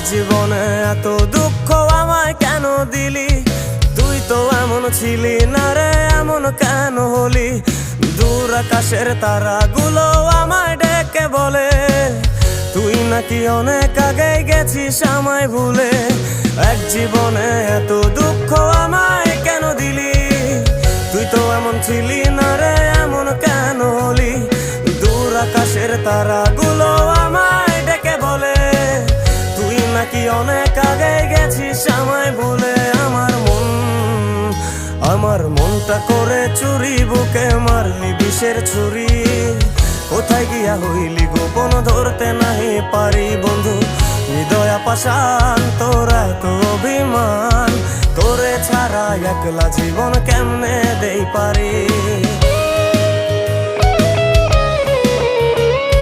জীবনে এত দুঃখ আমায় কেন দিলি? তুই তো এমন ছিলি না রে, এমন কেন হলি? দূর আকাশের তারাগুলো আমায় ডেকে বলে তুই নাকি অনেক আগে গেছিস আমায় ভুলে। এক জীবনে এত দুঃখ আমায় কেন দিলি? তুই তো এমন ছিলি না রে, এমন কেন হলি? দূর আকাশের তারাগুলো আমায় ডেকে বলে তুই নাকি অনেক আগে গেছিস আমায় ভুলে। আমার মনটা করে চুরি, বুকে মারলি বিষের ছুরি। কোথায় গিয়া হইলি গোপন ধরতে নাহি পারি বন্ধু। হৃদয় পাষাণ তোর এত অভিমান, তোরে ছাড়া একলা জীবন কেমনে দেই পারি?